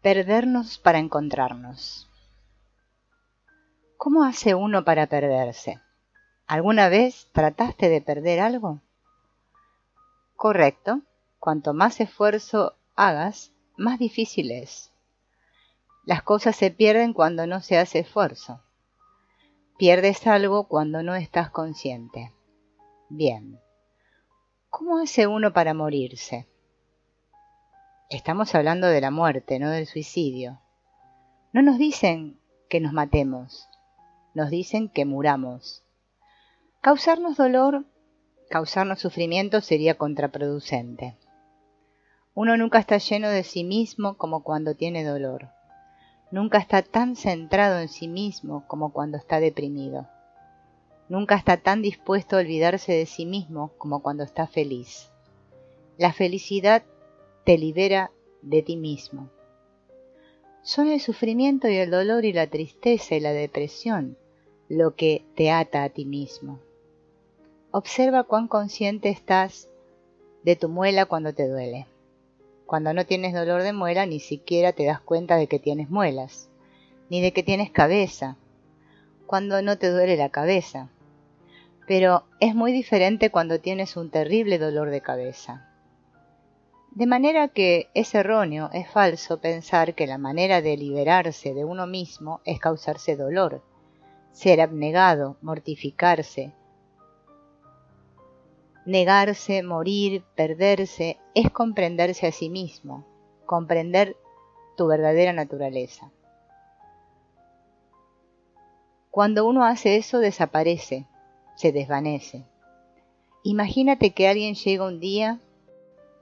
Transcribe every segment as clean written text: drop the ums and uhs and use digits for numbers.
Perdernos para encontrarnos. ¿Cómo hace uno para perderse? ¿Alguna vez trataste de perder algo? Correcto. Cuanto más esfuerzo hagas, más difícil es. Las cosas se pierden cuando no se hace esfuerzo. Pierdes algo cuando no estás consciente. Bien. ¿Cómo hace uno para morirse? Estamos hablando de la muerte, no del suicidio. No nos dicen que nos matemos, nos dicen que muramos. Causarnos dolor, causarnos sufrimiento sería contraproducente. Uno nunca está lleno de sí mismo como cuando tiene dolor. Nunca está tan centrado en sí mismo como cuando está deprimido. Nunca está tan dispuesto a olvidarse de sí mismo como cuando está feliz. La felicidad te libera de ti mismo. Son el sufrimiento y el dolor y la tristeza y la depresión lo que te ata a ti mismo. Observa cuán consciente estás de tu muela cuando te duele. Cuando no tienes dolor de muela, ni siquiera te das cuenta de que tienes muelas, ni de que tienes cabeza, cuando no te duele la cabeza. Pero es muy diferente cuando tienes un terrible dolor de cabeza. De manera que es erróneo, es falso pensar que la manera de liberarse de uno mismo es causarse dolor, ser abnegado, mortificarse. Negarse, morir, perderse, es comprenderse a sí mismo, comprender tu verdadera naturaleza. Cuando uno hace eso, desaparece, se desvanece. Imagínate que alguien llega un día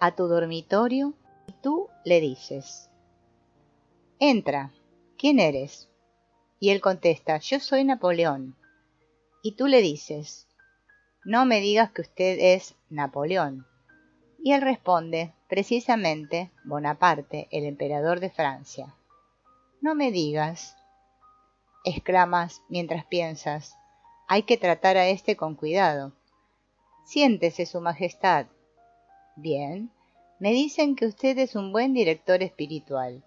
a tu dormitorio y tú le dices: entra, ¿quién eres? Y él contesta: yo soy Napoleón. Y tú le dices: no me digas que usted es Napoleón. Y él responde: precisamente Bonaparte, el emperador de Francia. No me digas, exclamas mientras piensas: hay que tratar a este con cuidado. Siéntese, Su Majestad. Bien, me dicen que usted es un buen director espiritual.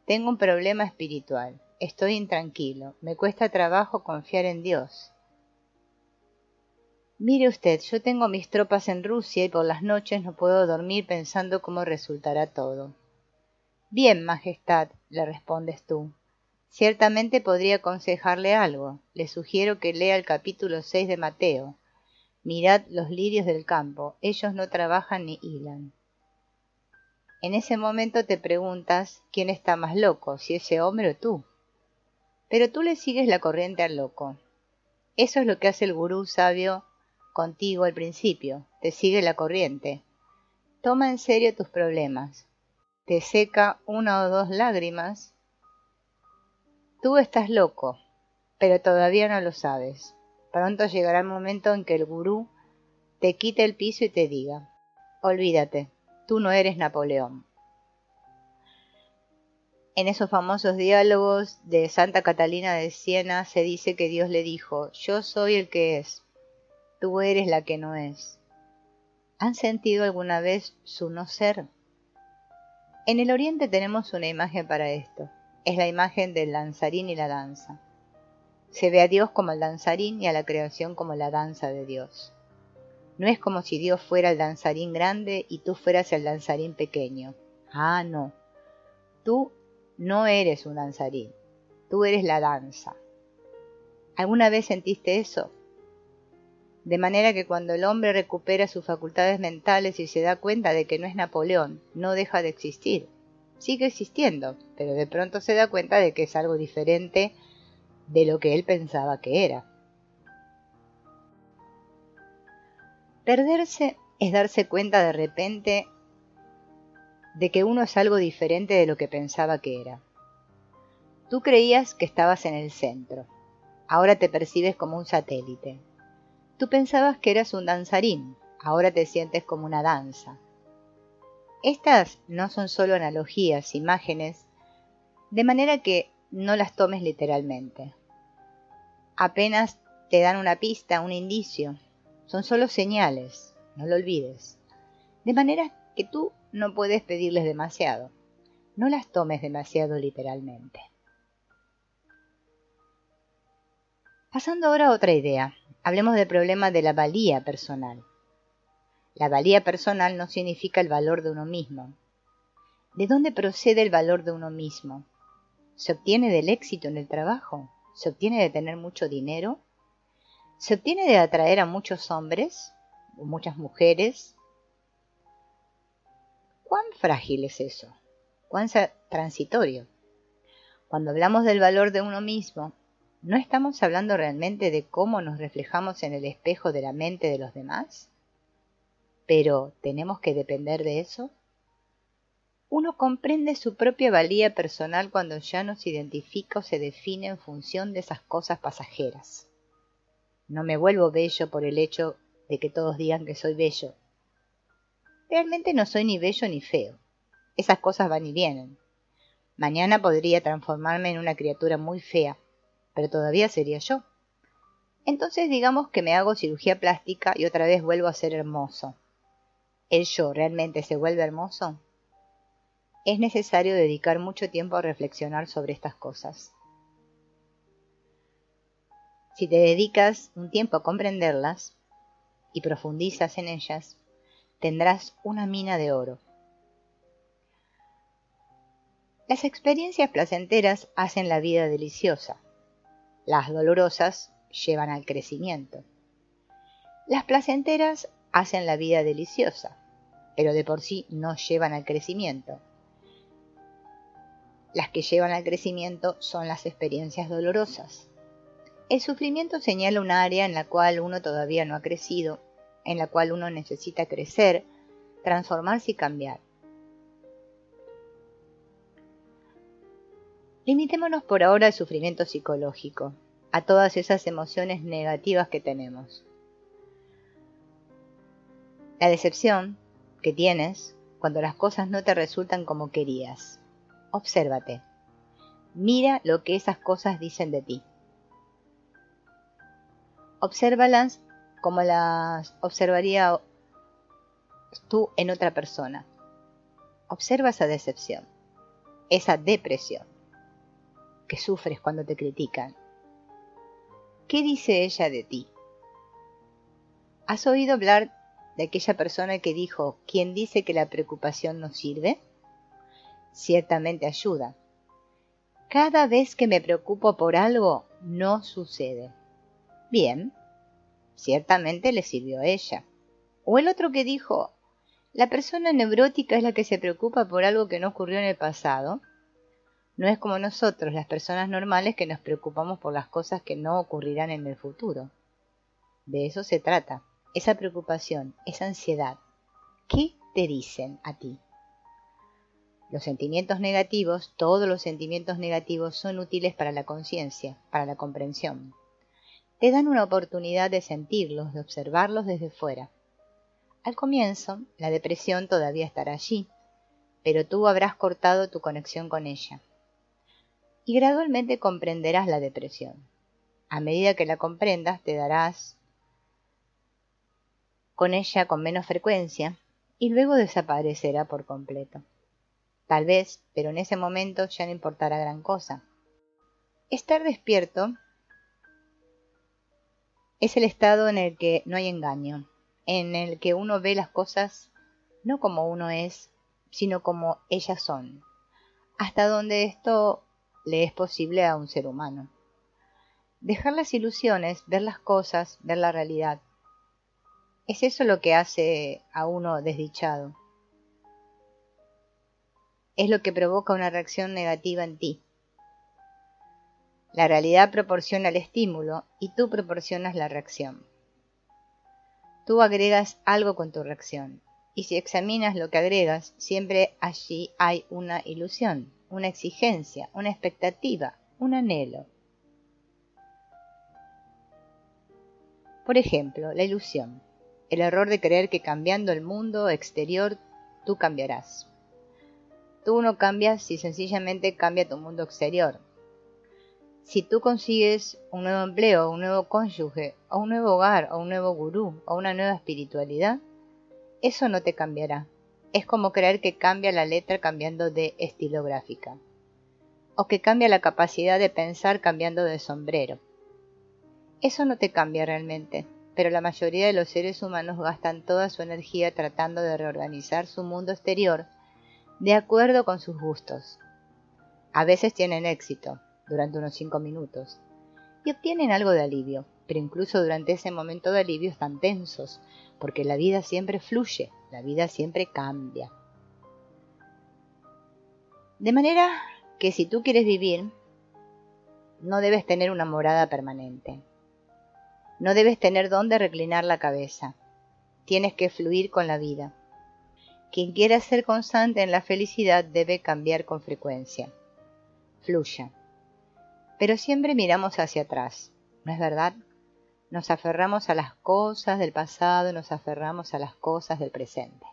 Tengo un problema espiritual. Estoy intranquilo. Me cuesta trabajo confiar en Dios. Mire usted, yo tengo mis tropas en Rusia y por las noches no puedo dormir pensando cómo resultará todo. Bien, Majestad, le respondes tú. Ciertamente podría aconsejarle algo. Le sugiero que lea el capítulo 6 de Mateo. Mirad los lirios del campo, ellos no trabajan ni hilan. En ese momento te preguntas quién está más loco, si ese hombre o tú. Pero tú le sigues la corriente al loco. Eso es lo que hace el gurú sabio contigo al principio, te sigue la corriente. Toma en serio tus problemas. Te seca una o dos lágrimas. Tú estás loco, pero todavía no lo sabes. Pronto llegará el momento en que el gurú te quite el piso y te diga: olvídate, tú no eres Napoleón. En esos famosos diálogos de Santa Catalina de Siena se dice que Dios le dijo: yo soy el que es, tú eres la que no es. ¿Han sentido alguna vez su no ser? En el Oriente tenemos una imagen para esto. Es la imagen del danzarín y la danza. Se ve a Dios como el danzarín y a la creación como la danza de Dios. No es como si Dios fuera el danzarín grande y tú fueras el danzarín pequeño. Ah, no. Tú no eres un danzarín. Tú eres la danza. ¿Alguna vez sentiste eso? De manera que cuando el hombre recupera sus facultades mentales y se da cuenta de que no es Napoleón, no deja de existir. Sigue existiendo, pero de pronto se da cuenta de que es algo diferente de lo que él pensaba que era. Perderse es darse cuenta de repente de que uno es algo diferente de lo que pensaba que era. Tú creías que estabas en el centro. Ahora te percibes como un satélite. Tú pensabas que eras un danzarín. Ahora te sientes como una danza. Estas no son solo analogías, imágenes, de manera que no las tomes literalmente. Apenas te dan una pista, un indicio. Son solo señales, no lo olvides. De manera que tú no puedes pedirles demasiado. no las tomes demasiado literalmente. Pasando ahora a otra idea, hablemos del problema de la valía personal. La valía personal no significa el valor de uno mismo. ¿De dónde procede el valor de uno mismo? ¿Se obtiene del éxito en el trabajo? ¿Se obtiene de tener mucho dinero? ¿Se obtiene de atraer a muchos hombres o muchas mujeres? ¿Cuán frágil es eso? ¿Cuán transitorio? Cuando hablamos del valor de uno mismo, ¿no estamos hablando realmente de cómo nos reflejamos en el espejo de la mente de los demás? ¿Pero tenemos que depender de eso? Uno comprende su propia valía personal cuando ya no se identifica o se define en función de esas cosas pasajeras. No me vuelvo bello por el hecho de que todos digan que soy bello. Realmente no soy ni bello ni feo. Esas cosas van y vienen. Mañana podría transformarme en una criatura muy fea, pero todavía sería yo. Entonces digamos que me hago cirugía plástica y otra vez vuelvo a ser hermoso. ¿El yo realmente se vuelve hermoso? Es necesario dedicar mucho tiempo a reflexionar sobre estas cosas. Si te dedicas un tiempo a comprenderlas y profundizas en ellas, tendrás una mina de oro. Las experiencias placenteras hacen la vida deliciosa. Las dolorosas llevan al crecimiento. Las placenteras hacen la vida deliciosa, pero de por sí no llevan al crecimiento. Las que llevan al crecimiento son las experiencias dolorosas. El sufrimiento señala un área en la cual uno todavía no ha crecido, en la cual uno necesita crecer, transformarse y cambiar. Limitémonos por ahora al sufrimiento psicológico, a todas esas emociones negativas que tenemos. La decepción que tienes cuando las cosas no te resultan como querías. Obsérvate. Mira lo que esas cosas dicen de ti. Obsérvalas como las observaría tú en otra persona. Observa esa decepción, esa depresión que sufres cuando te critican. ¿Qué dice ella de ti? ¿Has oído hablar de aquella persona que dijo: ¿quién dice que la preocupación no sirve? Ciertamente ayuda. Cada vez que me preocupo por algo, no sucede. Bien, ciertamente le sirvió a ella. O el otro que dijo: la persona neurótica es la que se preocupa por algo que no ocurrió en el pasado. No es como nosotros, las personas normales, que nos preocupamos por las cosas que no ocurrirán en el futuro. De eso se trata, esa preocupación, esa ansiedad. ¿Qué te dicen a ti? Los sentimientos negativos, todos los sentimientos negativos son útiles para la conciencia, para la comprensión. Te dan una oportunidad de sentirlos, de observarlos desde fuera. Al comienzo, la depresión todavía estará allí, pero tú habrás cortado tu conexión con ella. Y gradualmente comprenderás la depresión. A medida que la comprendas, te darás con ella con menos frecuencia y luego desaparecerá por completo. Tal vez, pero en ese momento ya no importará gran cosa. Estar despierto es el estado en el que no hay engaño, en el que uno ve las cosas no como uno es, sino como ellas son, hasta donde esto le es posible a un ser humano. Dejar las ilusiones, ver las cosas, ver la realidad. Es eso lo que hace a uno desdichado. Es lo que provoca una reacción negativa en ti. La realidad proporciona el estímulo y tú proporcionas la reacción. Tú agregas algo con tu reacción, y si examinas lo que agregas, siempre allí hay una ilusión, una exigencia, una expectativa, un anhelo. Por ejemplo, la ilusión, el error de creer que cambiando el mundo exterior tú cambiarás. Tú no cambias si sencillamente cambia tu mundo exterior. Si tú consigues un nuevo empleo, un nuevo cónyuge, o un nuevo hogar, o un nuevo gurú, o una nueva espiritualidad, eso no te cambiará. Es como creer que cambia la letra cambiando de estilográfica, o que cambia la capacidad de pensar cambiando de sombrero. Eso no te cambia realmente, pero la mayoría de los seres humanos gastan toda su energía tratando de reorganizar su mundo exterior de acuerdo con sus gustos. A veces tienen éxito, durante unos 5 minutos, y obtienen algo de alivio, pero incluso durante ese momento de alivio están tensos, porque la vida siempre fluye, la vida siempre cambia. De manera que si tú quieres vivir, no debes tener una morada permanente. No debes tener dónde reclinar la cabeza. Tienes que fluir con la vida. Quien quiera ser constante en la felicidad debe cambiar con frecuencia. Fluya. Pero siempre miramos hacia atrás, ¿no es verdad? Nos aferramos a las cosas del pasado, nos aferramos a las cosas del presente.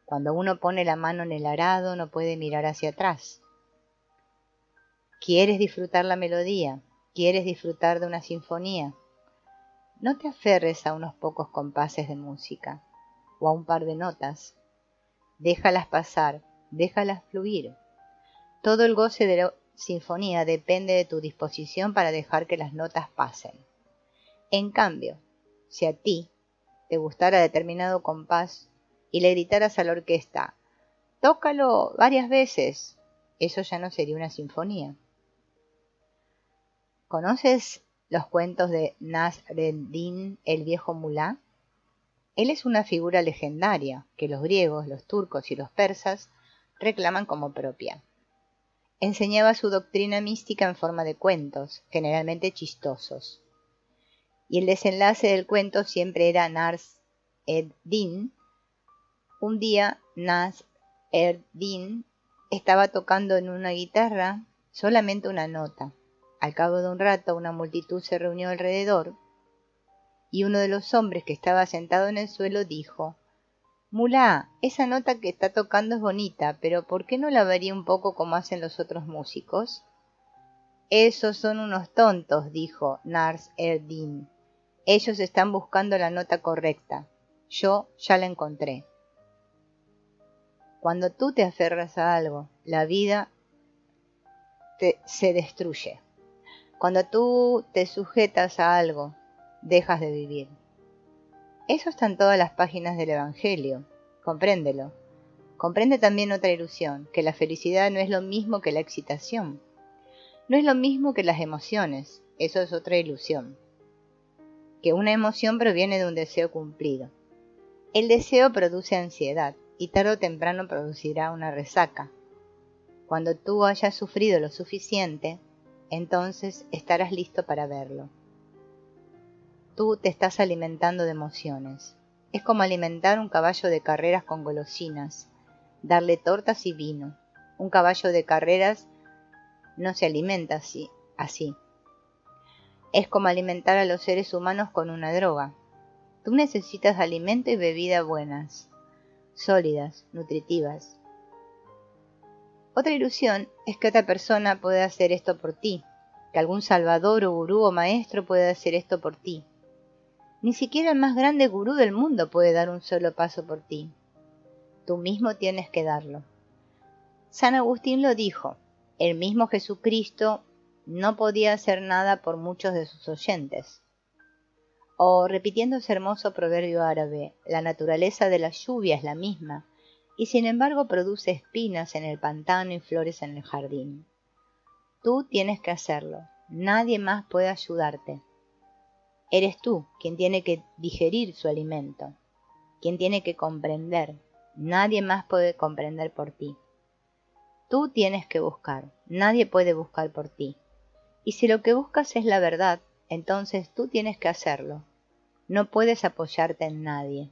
Cuando uno pone la mano en el arado no puede mirar hacia atrás. ¿Quieres disfrutar la melodía? ¿Quieres disfrutar de una sinfonía? No te aferres a unos pocos compases de música o a un par de notas. Déjalas pasar, déjalas fluir. Todo el goce de la sinfonía depende de tu disposición para dejar que las notas pasen. En cambio, si a ti te gustara determinado compás y le gritaras a la orquesta, tócalo varias veces, eso ya no sería una sinfonía. ¿Conoces los cuentos de Nasreddin, el viejo mulá? Él es una figura legendaria que los griegos, los turcos y los persas reclaman como propia. Enseñaba su doctrina mística en forma de cuentos, generalmente chistosos. Y el desenlace del cuento siempre era Nasr-ed-Din. Un día Nasr-ed-Din estaba tocando en una guitarra solamente una nota. Al cabo de un rato una multitud se reunió alrededor y uno de los hombres que estaba sentado en el suelo dijo: «Mulá, esa nota que está tocando es bonita, pero ¿por qué no la varía un poco como hacen los otros músicos?» «Esos son unos tontos», dijo Nasr-ed-Din. «Ellos están buscando la nota correcta. Yo ya la encontré». Cuando tú te aferras a algo, la vida se destruye. Cuando tú te sujetas a algo, dejas de vivir. Eso está en todas las páginas del Evangelio. Compréndelo. Comprende también otra ilusión, que la felicidad no es lo mismo que la excitación. No es lo mismo que las emociones. Eso es otra ilusión. Que una emoción proviene de un deseo cumplido. El deseo produce ansiedad y tarde o temprano producirá una resaca. Cuando tú hayas sufrido lo suficiente, entonces estarás listo para verlo. Tú te estás alimentando de emociones. Es como alimentar un caballo de carreras con golosinas, darle tortas y vino. Un caballo de carreras no se alimenta así. Es como alimentar a los seres humanos con una droga. Tú necesitas alimento y bebida buenas, sólidas, nutritivas. Otra ilusión es que otra persona puede hacer esto por ti, que algún salvador o gurú o maestro puede hacer esto por ti. Ni siquiera el más grande gurú del mundo puede dar un solo paso por ti. Tú mismo tienes que darlo. San Agustín lo dijo, el mismo Jesucristo no podía hacer nada por muchos de sus oyentes. O, repitiendo ese hermoso proverbio árabe, la naturaleza de la lluvia es la misma, y sin embargo produce espinas en el pantano y flores en el jardín. Tú tienes que hacerlo, nadie más puede ayudarte. Eres tú quien tiene que digerir su alimento, quien tiene que comprender, nadie más puede comprender por ti. Tú tienes que buscar, nadie puede buscar por ti. Y si lo que buscas es la verdad, entonces tú tienes que hacerlo. No puedes apoyarte en nadie.